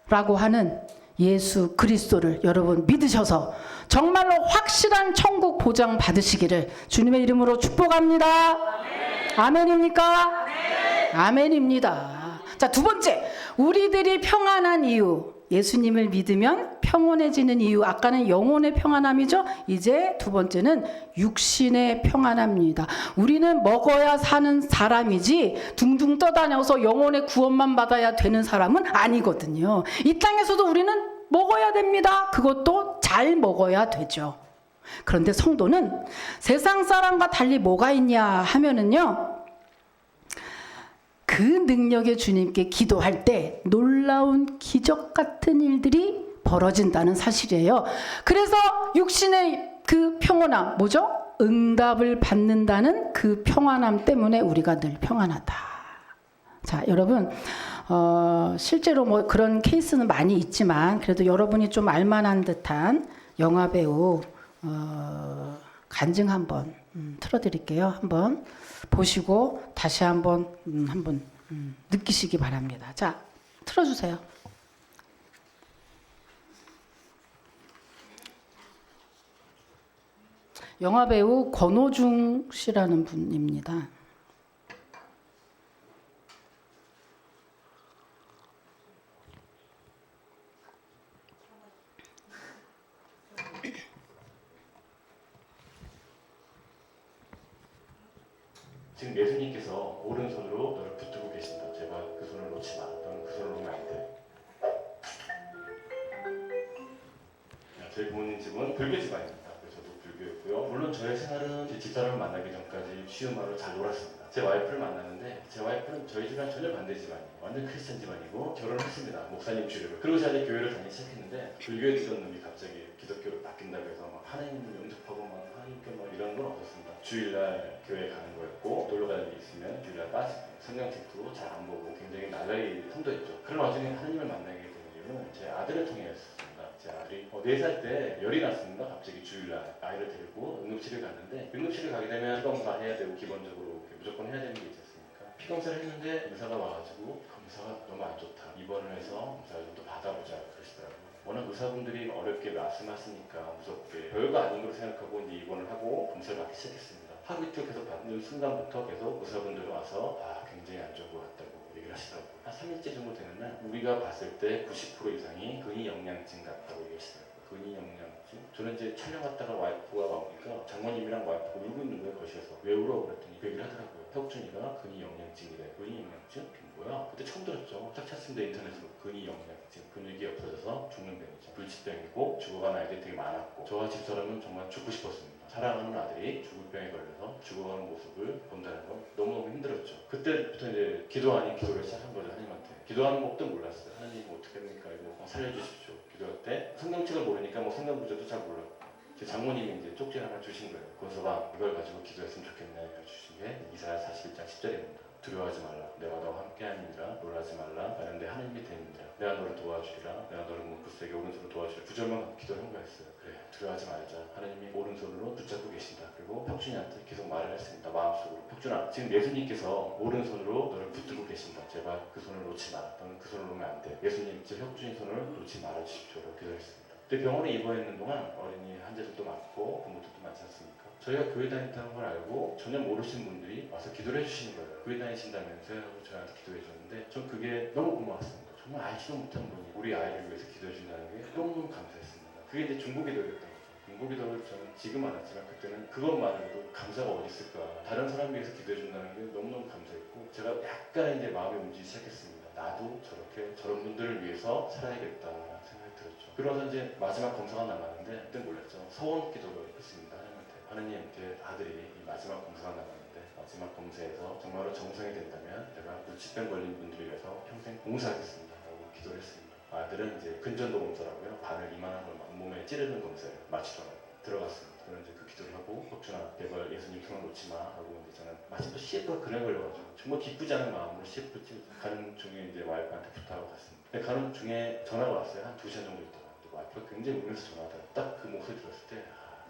라고 하는 예수 그리스도를 여러분 믿으셔서 정말로 확실한 천국 보장 받으시기를 주님의 이름으로 축복합니다. 아멘입니까? 아멘입니다. 자, 두 번째, 우리들이 평안한 이유. 예수님을 믿으면 평온해지는 이유. 아까는 영혼의 평안함이죠. 이제 두 번째는 육신의 평안함입니다. 우리는 먹어야 사는 사람이지 둥둥 떠다녀서 영혼의 구원만 받아야 되는 사람은 아니거든요. 이 땅에서도 우리는 먹어야 됩니다. 그것도 잘 먹어야 되죠. 그런데 성도는 세상 사람과 달리 뭐가 있냐 하면은요, 그 능력의 주님께 기도할 때 놀라운 기적 같은 일들이 벌어진다는 사실이에요. 그래서 육신의 그 평온함, 뭐죠? 응답을 받는다는 그 평안함 때문에 우리가 늘 평안하다. 자, 여러분, 실제로 뭐 그런 케이스는 많이 있지만 그래도 여러분이 좀 알만한 듯한 영화 배우 간증 한번 틀어드릴게요. 한번 보시고 다시 한번 느끼시기 바랍니다. 자, 틀어주세요. 영화 배우 권오중 씨라는 분입니다. 지금 예수님께서 오른손으로 너를 붙들고 계신다. 제발 그 손을 놓지 마. 너는 그 손을 놓으면 안 돼. 저희 부모님 집은 불교 집안입니다. 그래서 저도 불교였고요. 물론 저의 생활은 제 집사람을 만나기 전까지 쉬운 말로 잘 놀았습니다. 제 와이프를 만났는데 제 와이프는 저희 집안 전혀 반대 집안이에요. 완전 크리스찬 집안이고 결혼했습니다. 목사님 주례로. 그러고 제가 교회를 다니기 시작했는데 불교에 있던 놈이 갑자기 기독교로 바뀐다고 해서 막 하나님 영접하고 막 하나님께 막 이런 건 없었습니다. 주일날 교회 가는 거였고 놀러 가는 게 있으면 주일날 빠지고 성경책도 잘 안 보고 굉장히 나날이 통도했죠. 그런 와중에 하나님을 만나게 된 이유는 제 아들을 통해였습니다. 제 아들이 4살 때 열이 났습니다. 갑자기 주일날 아이를 데리고 응급실을 갔는데 응급실을 가게 되면 피검사 해야 되고 기본적으로 무조건 해야 되는 게 있지 않습니까? 피검사를 했는데 의사가 와가지고 검사가 너무 안 좋다. 입원을 해서 검사를 좀 더 받아보자 그러시더라고요. 워낙 의사분들이 어렵게 말씀하시니까 무섭게 별거 아닌 걸 생각하고 이제 입원을 하고 검사를 받기 시작했습니다. 하루 이틀 계속 받는 순간부터 계속 의사분들이 와서 굉장히 안 좋은 것 같다고 얘기를 하시더라고요. 한 3일째 정도 되는 날 우리가 봤을 때 90% 이상이 근위영양증 같다고 얘기하시더라고요. 근위영양증? 저는 이제 촬영 갔다가 와이프가 와보니까 장모님이랑 와이프가 울고 있는 거예요. 거실에서. 왜 울어? 그랬더니 그 얘기를 하더라고요. 혁준이가 근위영양증이래. 근위영양증? 그게 뭐야? 그때 처음 들었죠. 딱 찾습니다. 인터넷으로. 근위영양증. 근육이 없어져서 죽는 병이죠. 불치병이고 죽어가는 아이들이 되게 많았고 저와 집사람은 정말 죽고 싶었습니다. 사랑하는 아들이 죽을 병에 걸려서 죽어가는 모습을 본다는 건 너무너무 힘들었죠. 그때부터 이제 기도 아닌 기도를 시작한 거죠. 하나님한테. 기도하는 법도 몰랐어요. 하나님 어떻게 합니까? 이거 살려주십시오. 기도할 때 성경책을 모르니까 뭐 성경 구절도 잘 몰랐고 제 장모님이 이제 쪽지 하나 주신 거예요. 권서방 이걸 가지고 기도했으면 좋겠네 주신 게 이사야 41장 10절입니다. 두려워하지 말라. 내가 너와 함께함이니라. 놀라지 말라. 나는 내 하나님이 되니라. 내가 너를 도와주리라. 내가 너를 굳세게 오른손으로 도와주리라. 9절만 기도를 한 거였어요. 그래 두려워하지 말자. 하나님이 오른손으로 붙잡고 계신다. 그리고 혁준이한테 계속 말을 했습니다. 마음속으로. 혁준아 지금 예수님께서 오른손으로 너를 붙들고 계신다. 제발 그 손을 놓지 마라. 너는 그 손을 놓으면 안 돼. 예수님 제 혁준이 손을 놓지 말아 주십시오라고 기도했습니다. 근데 병원에 입원했는 동안 어린이 환자들도 많고 부모들도 많지 않습니까? 저희가 교회 다닌다는 걸 알고 전혀 모르시는 분들이 와서 기도를 해주시는 거예요. 교회 다니신다면서요 하고 저희한테 기도해 줬는데 전 그게 너무 고마웠습니다. 정말 알지도 못한 분이 우리 아이를 위해서 기도해 준다는 게 너무너무 감사했습니다. 그게 이제 중보기도였던 거죠. 중보기도를 저는 지금 알았지만 그때는 그것만으로도 감사가 어디 있을까. 다른 사람 위해서 기도해 준다는 게 너무너무 감사했고 제가 약간 이제 마음이 움직이기 시작했습니다. 나도 저렇게 저런 분들을 위해서 살아야겠다. 그러면서 이제 마지막 검사가 남았는데 그때 몰랐죠. 서원 기도를 했습니다. 하나님 제 아들이 이 마지막 검사가 남았는데 마지막 검사에서 정말로 정상이 된다면 내가 물집병 걸린 분들을 위해서 평생 봉사하겠습니다 라고 기도를 했습니다. 아들은 이제 근전도 검사라고요. 바늘 이만한 걸 막 몸에 찌르는 검사예요. 마취도라고 들어갔습니다. 저는 이제 그 기도를 하고 혁준아 제발 예수님 손을 놓지 마 하고 이제 저는 마침 또 CF가 그날 걸려가지고 정말 기쁘지 않은 마음으로 CF 가는 중에 이제 와이프한테 부탁하고 갔습니다. 근데 가는 중에 전화가 왔어요. 한 2시간 정도 있다가 와이프가 굉장히 울면서 전화하더라고요. 딱 그 목소리 들었을 때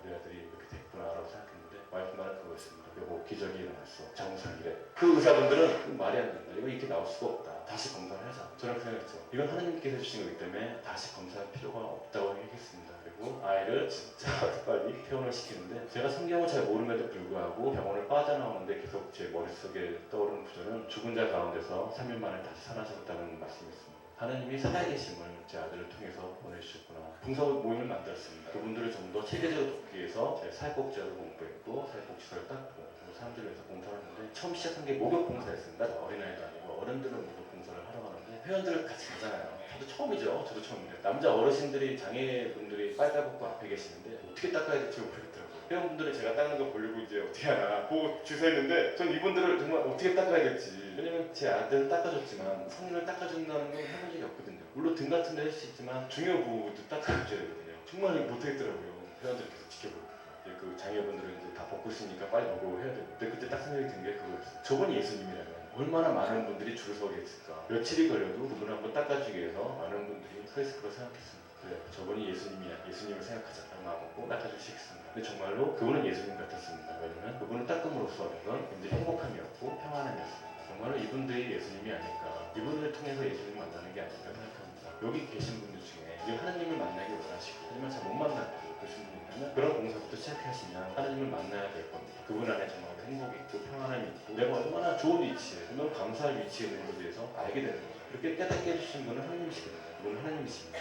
우리 아들이 이렇게 됐구나라고 생각했는데 와이프 말은 그거였습니다. 여보 기적이 일어났어. 정상이래. 그 의사분들은 말이 안 된다. 이거 이렇게 나올 수가 없다. 다시 검사를 하자. 저는 생각했죠. 이건 하나님께서 주신 거기 때문에 다시 검사할 필요가 없다고 얘기했습니다. 그리고 아이를 진짜 빨리 퇴원을 시키는데 제가 성경을 잘 모름에도 불구하고 병원을 빠져나오는데 계속 제 머릿속에 떠오르는 구절은 죽은 자 가운데서 3일 만에 다시 살아나셨다는 말씀이었습니다. 하나님이 살아계심을 제 아들을 통해서 보내주셨구나. 봉사 모임을 만들었습니다. 그분들을 좀 더 체계적으로 돕기 위해서 제 사회복지학을 공부했고 사회복지사를 땄고 사람들을 위해서 봉사를 했는데 처음 시작한 게 목욕 봉사였습니다. 어린아이도 아니고 어른들은 목욕 봉사를 하러 가는데 회원들을 같이 가잖아요. 저도 처음이죠. 저도 처음인데 남자 어르신들이 장애분들이 빨대벗고 앞에 계시는데 어떻게 닦아야 될지 모르겠더라고요. 회원분들은 제가 닦는 거 보려고 이제 어떻게 하나 보고 주세했는데 전 이분들을 정말 어떻게 닦아야 될지 왜냐면 제 아들을 닦아줬지만 성인을 닦아준다는 건 해본 적이 없거든요. 물론 등 같은 데 할 수 있지만 중요 부분도 닦아줘야 되거든요. 정말 못하겠더라고요. 회원들이 계속 지켜보고 그 장애분들은 이제 다 벗고 있으니까 빨리 먹고 해야 되고 근데 그때 딱 생각이 든 게 그거였어요. 저분이 예수님이라면 얼마나 많은 분들이 줄을 서겠을까. 며칠이 걸려도 그분을 한번 닦아주기 위해서 많은 분들이 서 있을 거라 생각했습니다. 그래 저분이 예수님이야. 예수님을 생각하자 라는 마음 먹고 닦아주시겠습니다. 근데 정말로 그분은 예수님 같았습니다. 왜냐면 그분을 닦음으로써 얻은 건 굉장히 행복함이었고 평안함이었습니다. 정말로 이분들이 예수님이 아닐까. 이분들을 통해서 예수님을 만나는 게 아닐까 생각합니다. 여기 계신 분들 중에 이제 하나님을 만나기 원하시고 하지만 잘 못 만나고 그러신 분이 있다면 그런 봉사부터 시작하시면 하나님을 만나야 될 겁니다. 그분 안에 정말 행복이 있고 평안함이 있고 내가 얼마나 좋은 위치에 얼마나 감사할 위치에 있는 것에 대해서 알게 되는 거죠. 그렇게 깨닫게 해주신 분은 하나님이시거든요. 그분은 하나님이십니다.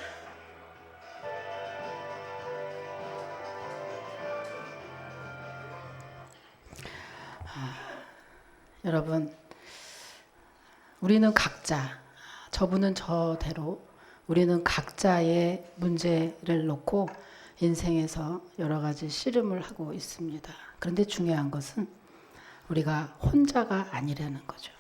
여러분, 우리는 각자, 저분은 저대로 우리는 각자의 문제를 놓고 인생에서 여러 가지 씨름을 하고 있습니다. 그런데 중요한 것은 우리가 혼자가 아니라는 거죠.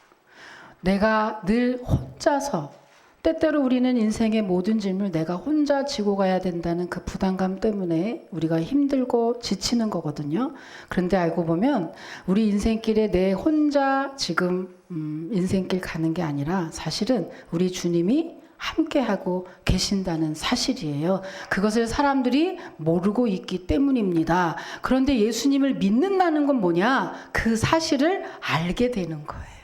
내가 늘 혼자서 때때로 우리는 인생의 모든 짐을 내가 혼자 지고 가야 된다는 그 부담감 때문에 우리가 힘들고 지치는 거거든요. 그런데 알고 보면 우리 인생길에 내 혼자 지금 인생길 가는 게 아니라 사실은 우리 주님이 함께하고 계신다는 사실이에요. 그것을 사람들이 모르고 있기 때문입니다. 그런데 예수님을 믿는다는 건 뭐냐? 그 사실을 알게 되는 거예요.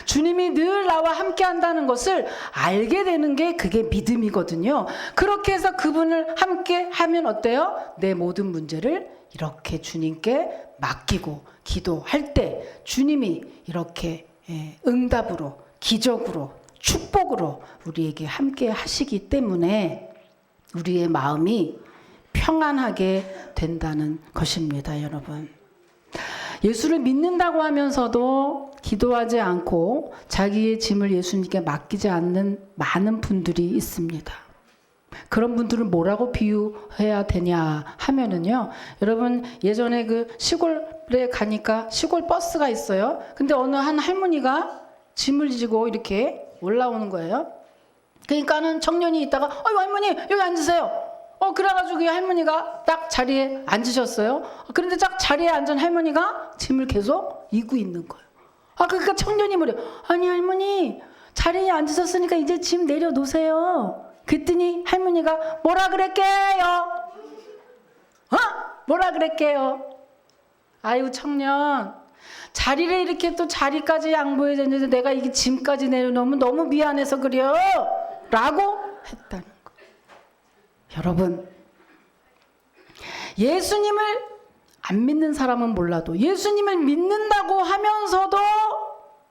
주님이 늘 나와 함께 한다는 것을 알게 되는 게 그게 믿음이거든요. 그렇게 해서 그분을 함께 하면 어때요? 내 모든 문제를 이렇게 주님께 맡기고 기도할 때 주님이 이렇게 응답으로 기적으로 축복으로 우리에게 함께 하시기 때문에 우리의 마음이 평안하게 된다는 것입니다, 여러분. 예수를 믿는다고 하면서도 기도하지 않고 자기의 짐을 예수님께 맡기지 않는 많은 분들이 있습니다. 그런 분들은 뭐라고 비유해야 되냐 하면은요, 여러분 예전에 그 시골에 가니까 시골 버스가 있어요. 근데 어느 한 할머니가 짐을 지고 이렇게 올라오는 거예요. 그러니까는 청년이 있다가 할머니 여기 앉으세요. 그래가지고 이 할머니가 딱 자리에 앉으셨어요. 그런데 딱 자리에 앉은 할머니가 짐을 계속 이고 있는 거예요. 그러니까 청년이 뭐래요? 아니 할머니 자리에 앉으셨으니까 이제 짐 내려놓으세요. 그랬더니 할머니가 뭐라 그랬게요? 뭐라 그랬게요? 아유 청년, 자리를 이렇게 또 자리까지 양보해 줬는데 내가 이게 짐까지 내려놓으면 너무 미안해서 그래요 라고 했다는 거예요. 여러분, 예수님을 안 믿는 사람은 몰라도 예수님을 믿는다고 하면서도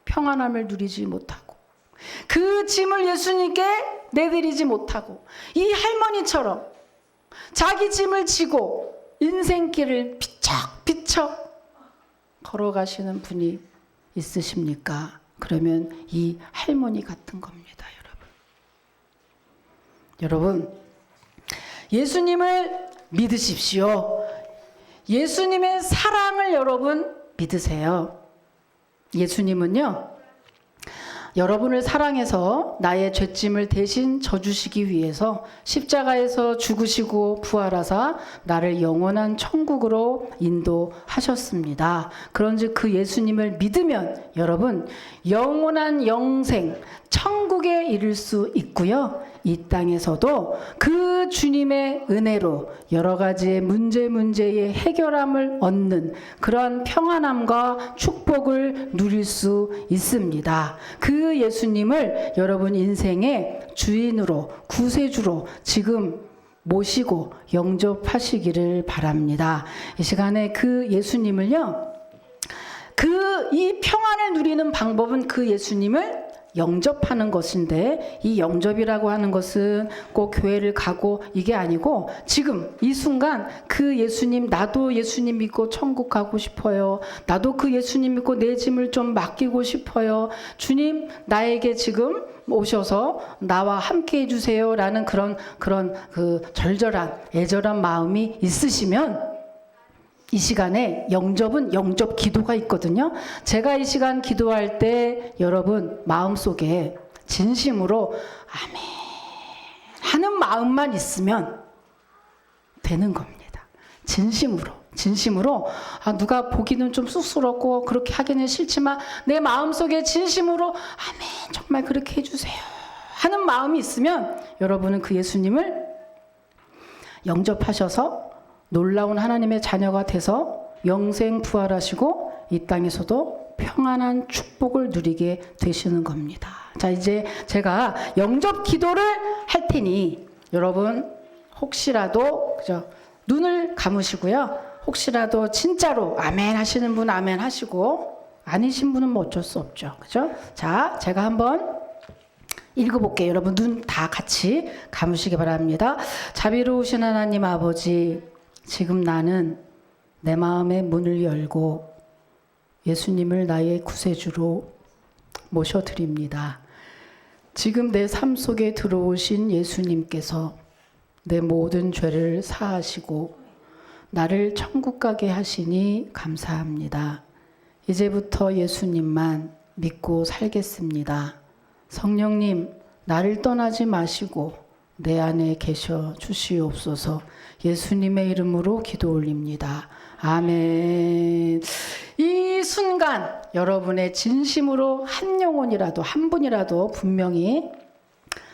평안함을 누리지 못하고 그 짐을 예수님께 내드리지 못하고 이 할머니처럼 자기 짐을 지고 인생길을 비척비척 걸어가시는 분이 있으십니까? 그러면 이 할머니 같은 겁니다, 여러분. 예수님을 믿으십시오. 예수님의 사랑을 여러분 믿으세요. 예수님은요, 여러분을 사랑해서 나의 죄짐을 대신 져주시기 위해서 십자가에서 죽으시고 부활하사 나를 영원한 천국으로 인도하셨습니다. 그런즉 그 예수님을 믿으면 여러분 영원한 영생, 천국에 이를 수 있고요. 이 땅에서도 그 주님의 은혜로 여러 가지의 문제의 해결함을 얻는 그런 평안함과 축복을 누릴 수 있습니다. 그 예수님을 여러분 인생의 주인으로, 구세주로 지금 모시고 영접하시기를 바랍니다. 이 시간에 그 예수님을요, 이 평안을 누리는 방법은 그 예수님을 영접하는 것인데, 이 영접이라고 하는 것은 꼭 교회를 가고 이게 아니고 지금 이 순간 그 예수님, 나도 예수님 믿고 천국 가고 싶어요. 나도 그 예수님 믿고 내 짐을 좀 맡기고 싶어요. 주님, 나에게 지금 오셔서 나와 함께 해주세요 라는 그런 그 절절한 애절한 마음이 있으시면 이 시간에 영접은 영접 기도가 있거든요. 제가 이 시간 기도할 때 여러분 마음속에 진심으로 아멘 하는 마음만 있으면 되는 겁니다. 진심으로 누가 보기는 좀 쑥스럽고 그렇게 하기는 싫지만 내 마음속에 진심으로 아멘 정말 그렇게 해주세요 하는 마음이 있으면 여러분은 그 예수님을 영접하셔서 놀라운 하나님의 자녀가 돼서 영생 부활하시고 이 땅에서도 평안한 축복을 누리게 되시는 겁니다. 자, 이제 제가 영접 기도를 할 테니 여러분 혹시라도 눈을 감으시고요. 혹시라도 진짜로 아멘 하시는 분 아멘 하시고 아니신 분은 뭐 어쩔 수 없죠. 그죠? 자, 제가 한번 읽어볼게요. 여러분 눈 다 같이 감으시기 바랍니다. 자비로우신 하나님 아버지, 지금 나는 내 마음의 문을 열고 예수님을 나의 구세주로 모셔드립니다. 지금 내 삶 속에 들어오신 예수님께서 내 모든 죄를 사하시고 나를 천국 가게 하시니 감사합니다. 이제부터 예수님만 믿고 살겠습니다. 성령님, 나를 떠나지 마시고 내 안에 계셔 주시옵소서. 예수님의 이름으로 기도 올립니다. 아멘. 이 순간 여러분의 진심으로 한 영혼이라도 한 분이라도 분명히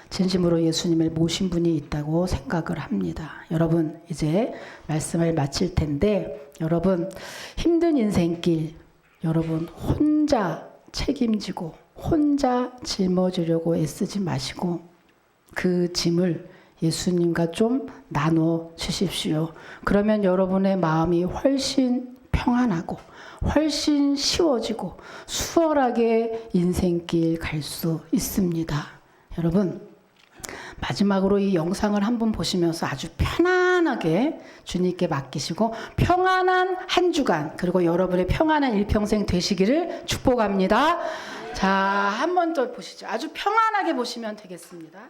진심으로 예수님을 모신 분이 있다고 생각을 합니다. 여러분 이제 말씀을 마칠 텐데 여러분 힘든 인생길 여러분 혼자 책임지고 혼자 짊어지려고 애쓰지 마시고 그 짐을 예수님과 좀 나눠 주십시오. 그러면 여러분의 마음이 훨씬 평안하고 훨씬 쉬워지고 수월하게 인생길 갈 수 있습니다. 여러분 마지막으로 이 영상을 한번 보시면서 아주 편안하게 주님께 맡기시고 평안한 한 주간 그리고 여러분의 평안한 일평생 되시기를 축복합니다. 자, 한 번 더 보시죠. 아주 평안하게 보시면 되겠습니다.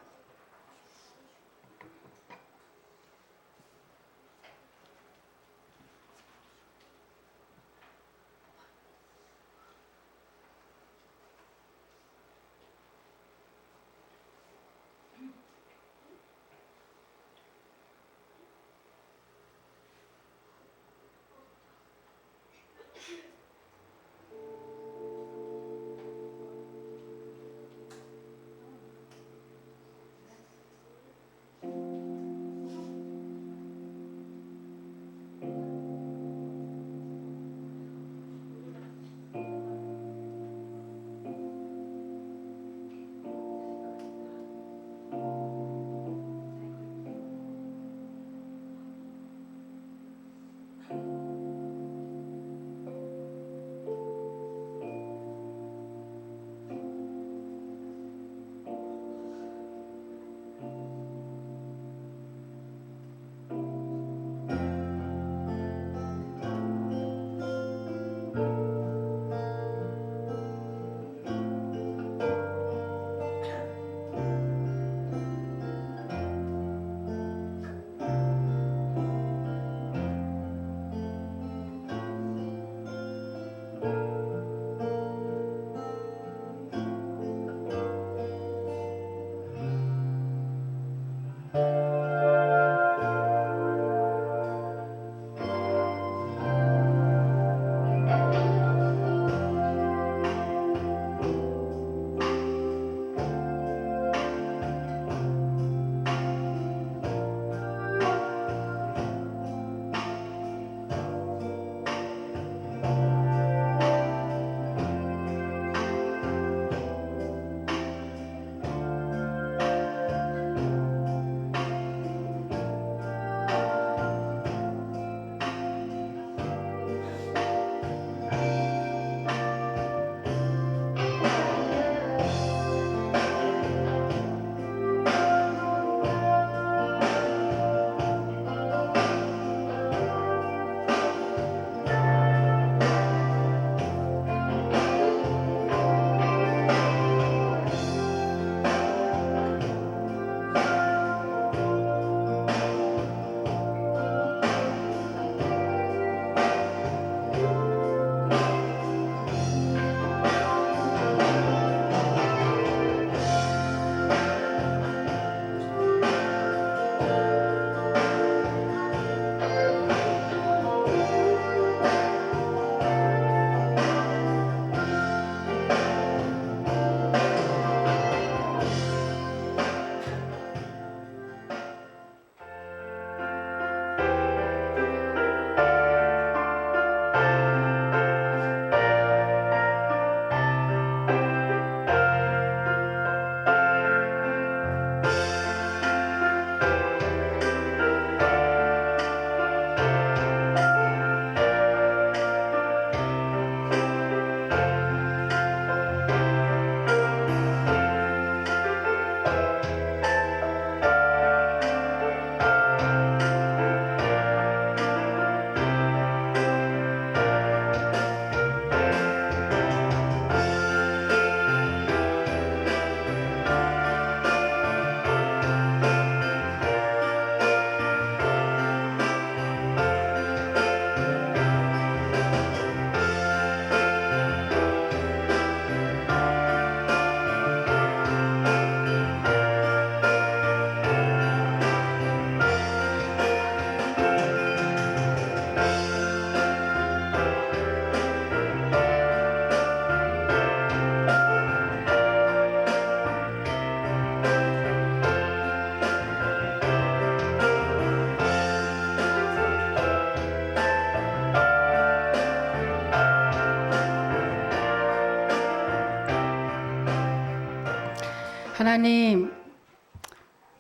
하나님,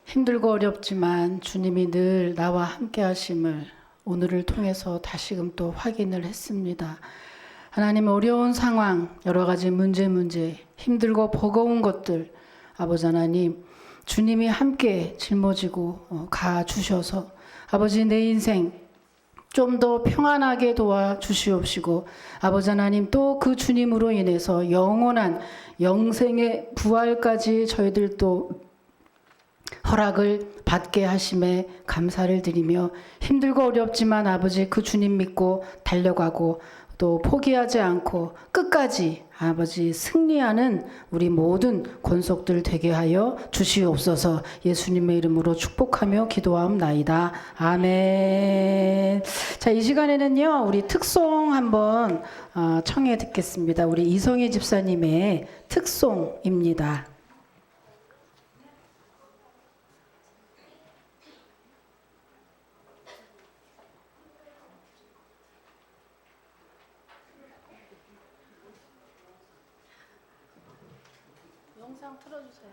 힘들고 어렵지만 주님이 늘 나와 함께 하심을 오늘을 통해서 다시금 또 확인을 했습니다. 하나님, 어려운 상황, 여러 가지 문제, 힘들고 버거운 것들, 아버지 하나님, 주님이 함께 짊어지고 가 주셔서 아버지 내 인생 좀 더 평안하게 도와주시옵시고 아버지 하나님 또 그 주님으로 인해서 영원한 영생의 부활까지 저희들 또 허락을 받게 하심에 감사를 드리며 힘들고 어렵지만 아버지 그 주님 믿고 달려가고 또 포기하지 않고 끝까지 아버지 승리하는 우리 모든 권속들 되게 하여 주시옵소서. 예수님의 이름으로 축복하며 기도하옵나이다. 아멘. 자, 이 시간에는요 우리 특송 한번 청해 듣겠습니다. 우리 이성희 집사님의 특송입니다. 영상 틀어주세요.